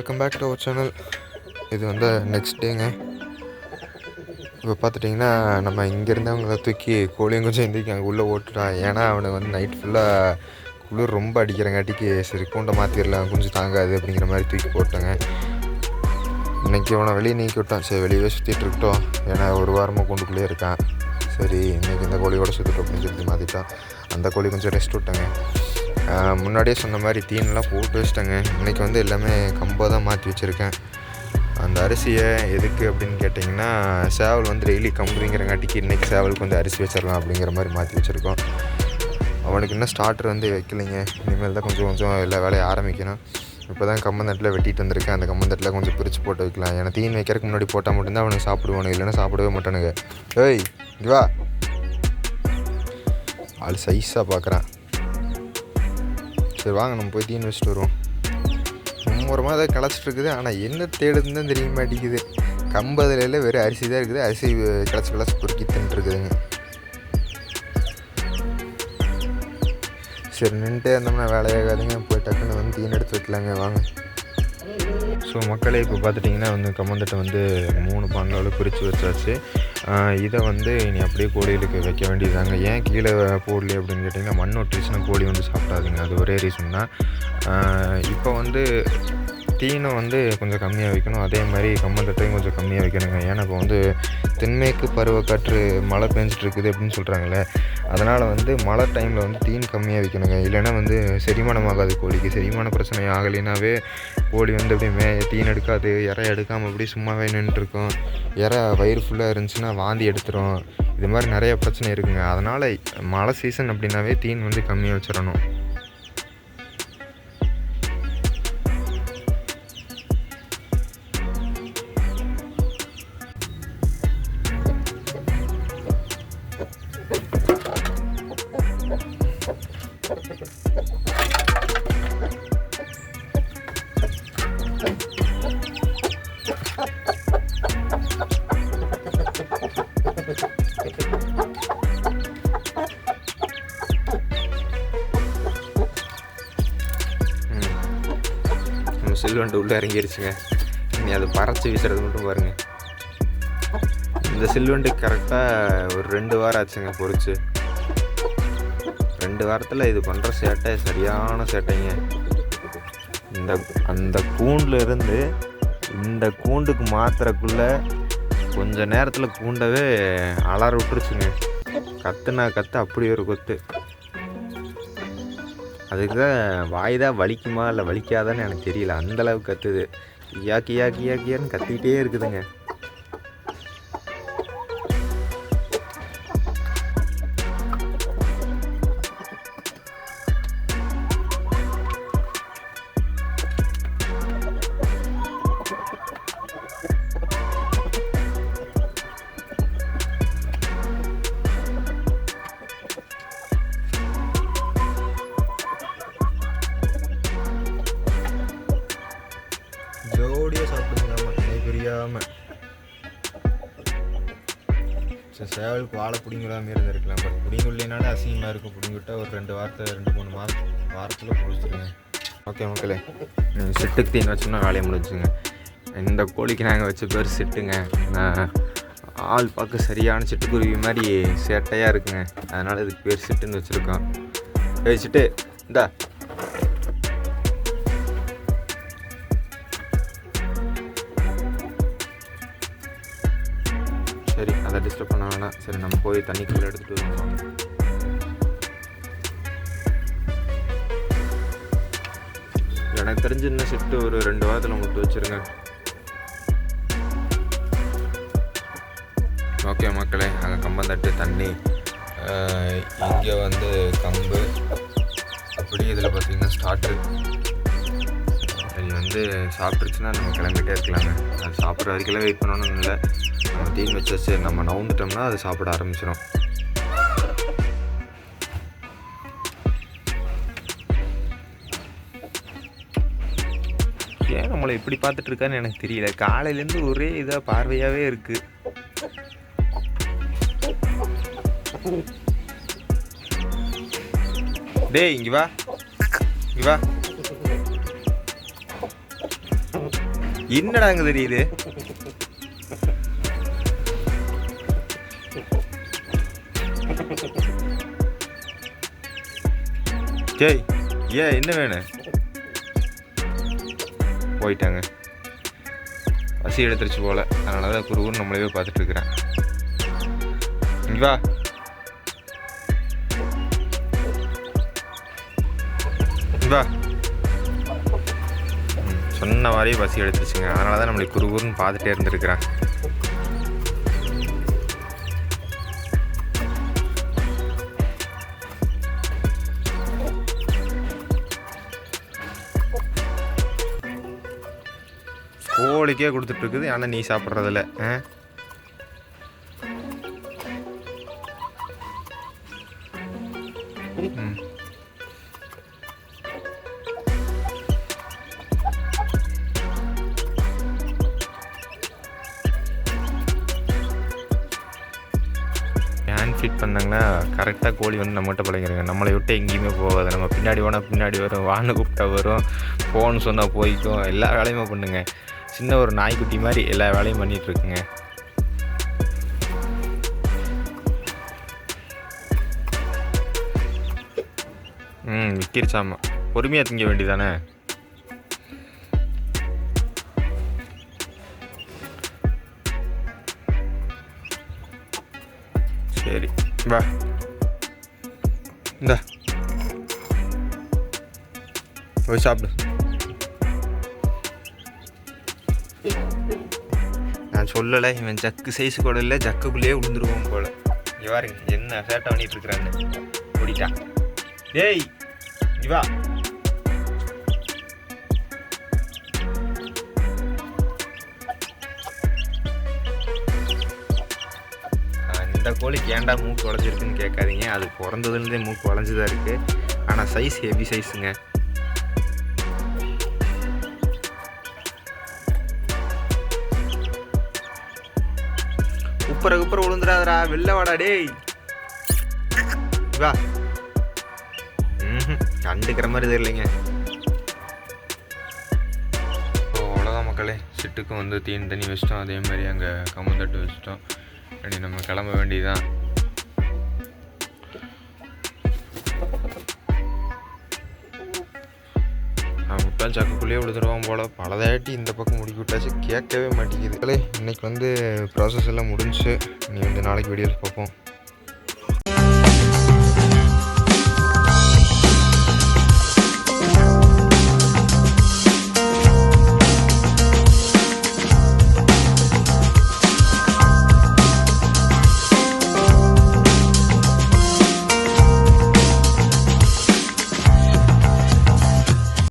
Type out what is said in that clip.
Welcome back to our channel. இது வந்து next டேங்க. இப்போ பார்த்துட்டிங்கன்னா நம்ம இங்கேருந்து அவங்கள தூக்கி கோழியும் கொஞ்சம் எந்திரிக்க அங்கே உள்ளே ஓட்டுட்டான். ஏன்னா அவனுக்கு வந்து நைட் ஃபுல்லாக குளிர் ரொம்ப அடிக்கிறங்காட்டிக்கு சரி கூண்டை மாற்றிடலாம், கொஞ்சம் தாங்காது அப்படிங்கிற மாதிரி தூக்கி போட்டேங்க. இன்றைக்கி அவனை வெளியே நீக்கி விட்டான். சரி வெளியே சுற்றிட்டு இருக்கட்டும், ஏன்னா ஒரு வாரமாக கூண்டுக்குள்ளேயே இருக்கான். சரி இன்றைக்கி இந்த கோழியோட சுற்றிட்டோம் அப்படின்னு சொல்லி மாற்றிட்டான். அந்த கோழி கொஞ்சம் ரெஸ்ட் விட்டாங்க. முன்னாடியே சொன்ன மாதிரி தீனெலாம் போட்டு வச்சிட்டேங்க. இன்றைக்கி வந்து எல்லாமே கம்பாக தான் மாற்றி வச்சுருக்கேன். அந்த அரிசியை எதுக்கு அப்படின்னு கேட்டிங்கன்னா, சேவல் வந்து டெய்லி கம்புங்கிறங்காட்டிக்கு இன்றைக்கி சேவலுக்கு வந்து அரிசி வச்சிடலாம் அப்படிங்கிற மாதிரி மாற்றி வச்சுருக்கோம். அவனுக்கு இன்னும் ஸ்டார்டர் வந்து வைக்கலைங்க. இனிமேல் தான் கொஞ்சம் கொஞ்சம் எல்லா வேலையை ஆரம்பிக்கணும். இப்போ தான் கம்பந்தட்டில் வெட்டிட்டு வந்திருக்கேன். அந்த கம்பந்தட்டில் கொஞ்சம் பிரித்து போட்டு வைக்கலாம். ஏன்னா தீன் வைக்கிறதுக்கு முன்னாடி போட்டால் மட்டும்தான் அவனுக்கு சாப்பிடுவானு, இல்லைன்னா சாப்பிடவே மாட்டானுங்க. ஏய் இவா ஆள் சைஸாக பார்க்குறான். சரி வாங்க நம்ம போய் தீன் வச்சுட்டு வருவோம். மும்முரமாக அதை கிளச்சிட்டு இருக்குது. ஆனால் என்ன தேடுதுன்னு தான் தெரிய மாட்டேங்குது. கம்பதில் வெறும் அரிசி தான் இருக்குது. அரிசி கிளச்சி பொறுக்கி தின்ட்டுருக்குதுங்க. சரி நின்றுட்டே இருந்தோம்னா வேலையாகாதுங்க. போய் டக்குன்னு வந்து தீன் எடுத்து வைக்கலாங்க வாங்க. ஸோ மக்களே இப்போ பார்த்துட்டிங்கன்னா வந்து கம்மந்தட்டை வந்து 3 பான்களோடு பிரித்து வச்சாச்சு. இதை வந்து இனி அப்படியே கோழிகளுக்கு வைக்க வேண்டியதாங்க. ஏன் கீழே போடலையே அப்படின்னு கேட்டிங்கன்னா, மண் ஒட்டிச்சுன்னா கோழி வந்து சாப்பிடாதுங்க. அது ஒரே ரீசன் தான். இப்போ வந்து தீனை வந்து கொஞ்சம் கம்மியாக வைக்கணும். அதே மாதிரி கம்மந்தட்டையும் கொஞ்சம் கம்மியாக வைக்கணுங்க. ஏன்னா இப்போ வந்து தென்மேற்கு பருவக்காற்று மழை பெஞ்சிட்டு இருக்குது அப்படின்னு சொல்கிறாங்களே, அதனால் வந்து மழை டைமில் வந்து தீன் கம்மியாக வைக்கணுங்க. இல்லைன்னா வந்து செரிமானம் ஆகாது கோழிக்கு. செரிமான பிரச்சனை ஆகலைனாவே கோழி வந்து அப்படியே தீன் எடுக்காது, இறை எடுக்காமல் அப்படியே சும்மாவே நின்றுருக்கும். இறை வயிறு ஃபுல்லாக இருந்துச்சுன்னா வாந்தி எடுத்துரும். இது மாதிரி நிறைய பிரச்சனை இருக்குங்க. அதனால் மழை சீசன் அப்படின்னாவே தீன் வந்து கம்மியாக வச்சிடணும். சில்வண்டு உள்ளே இறங்கிருச்சுங்க. இனி அதை பறச்சு வீசுறது மட்டும் பாருங்கள். இந்த சில்வண்டு கரெக்டாக ஒரு 2 வாரம் ஆச்சுங்க பொறிச்சு. 2 வாரத்தில் இது பண்ணுற சேட்டை சரியான சேட்டைங்க. அந்த கூண்டில் இருந்து இந்த கூண்டுக்கு மாத்திரக்குள்ளே கொஞ்ச நேரத்தில் கூண்டவே அலற விட்டுருச்சுங்க. கத்துனா கற்று அப்படி ஒரு கொத்து. அதுக்கு தான் வாய் தான் வலிக்குமா இல்லை வலிக்காதான்னு எனக்கு தெரியல. அந்தளவுக்கு கத்துது. கியான்னு கத்திக்கிட்டே இருக்குதுங்க. ஜோடியாக சாப்பிடுங்களாமா என்னை புரியாமல். சரி சேவலுக்கு வாழை பிடிங்கலாமே இருந்திருக்கலாம். பட் பிடிங்கில்லைனாலே அசிங்கமாக இருக்கும். பிடிங்கிவிட்டால் ஒரு 2 வாரத்தை 2-3 வாரத்தில் பிடிச்சிருங்க. ஓகே மக்களே, நீங்கள் சிட்டுக்கு தீன் வச்சோம்னா வேலையை முடிச்சுங்க. இந்த கோழிக்கு நாங்கள் வச்ச பேர் சிட்டுங்க. ஆள் பார்க்க சரியான சிட்டுக்குருவி மாதிரி சேட்டையாக இருக்குங்க. அதனால் இதுக்கு பேர் சிட்டுன்னு வச்சுருக்கோம். ஏய் சிட்டு இந்தா. சரி அதை டிஸ்டர்ப் பண்ண வேணாம். சரி நம்ம போய் தண்ணிக்குள்ளே எடுத்துகிட்டு வருவோம். எனக்கு தெரிஞ்சு இன்னும் சிட்டு ஒரு 2 வாரத்தில் முட்டு வச்சுருங்க. ஓகே மக்களே, அங்கே கம்பந்தட்டு தண்ணி, இங்கே வந்து கம்பு, அப்படி இதில் பார்த்திங்கன்னா ஸ்டார்ட்ரு. இது வந்து சாப்பிட்ருச்சுன்னா நம்ம கிளம்பிட்டே இருக்கலாங்க. அது சாப்பிட்ற வரைக்கும் வெயிட் பண்ணணும்னு இல்லை. நம்ம தீன் வச்சு நம்ம நவுந்துட்டோம்னா அது சாப்பிட ஆரம்பிச்சிடும். ஏன் நம்மளை இப்படி பார்த்துட்ருக்கான்னு எனக்கு தெரியல. காலையிலேருந்து ஒரே இதாக பார்வையாகவே இருக்குது. டேய் இங்கே வா, இங்கே வா. என்னடா அங்கே தெரியுது? ஜெய் ஏன் என்ன வேணும்? போயிட்டாங்க, பசி எடுத்துருச்சு போல. அதனால தான் குருகுன்னு நம்மளவே பார்த்துட்ருக்குறேன். இங்கே வா. வா. சொன்ன மாதிரியே பசி எடுத்துருச்சுங்க. அதனால தான் நம்மளுக்கு குருகுன்னு பார்த்துட்டே இருந்துருக்குறேன். கோழிக்கே கொடுத்துட்ருக்குது, ஆனால் நீ சாப்பிட்றதில்ல. ஹேண்ட் ஃபீட் பண்ணாங்கன்னா கரெக்டாக கோழி வந்து நம்மகிட்ட பழகிடுங்க. நம்மளை விட்டு எங்கேயுமே போகாது. நம்ம பின்னாடி போனால் பின்னாடி வரும், வான்னு கூப்பிட்டா வரும், ஃபோன் சொன்னால் போய்க்கும், எல்லா வேலையுமே பண்ணுங்க. சின்ன ஒரு நாய்க்குட்டி மாதிரி எல்லா வேலையும் பண்ணிகிட்ருக்குங்க. விற்கிருச்சாமா. பொறுமையாக திங்க வேண்டியதானே. சரி வா, இந்தா போய் சாப்பிடு. நான் சொல்லலை, இவன் ஜக்கு சைஸு கூட இல்லை, ஜக்குக்குள்ளேயே விழுந்துருவோம் போல. இங்கே பாருங்க என்ன சேட்டை பண்ணிட்டு இருக்கிறான்னு. ஓடிட்டான். டேய் இவா. இந்த கோழிக்கு ஏன்டா மூக்கு உடஞ்சிருக்குன்னு கேட்காதீங்க. அது பிறந்ததுலேருந்தே மூக்கு உடஞ்சிதான் இருக்குது. ஆனால் சைஸ் ஹெவி சைஸுங்க. குப்பரை விழுந்துடாதரா, வெளில வாடா டேய். வா. கண்டுக்கிற மாதிரி தெரியலைங்க. அவ்வளோதான் மக்களே. சிட்டுக்கும் வந்து தீனி தண்ணி வச்சிட்டோம். அதே மாதிரி அங்கே கம்மந்தட்டு வச்சிட்டோம். அப்படி நம்ம கிளம்ப வேண்டியதுதான். விட்டால் சக்குக்குள்ளேயே விழுந்துருவான் போல். பலதாட்டி இந்த பக்கம் முடிக்கி விட்டாச்சு, கேட்கவே மாட்டேங்குது. இன்னைக்கு வந்து ப்ராசஸ் எல்லாம் முடிஞ்சு. நீ வந்து நாளைக்கு வீடியோஸ் பார்ப்போம்.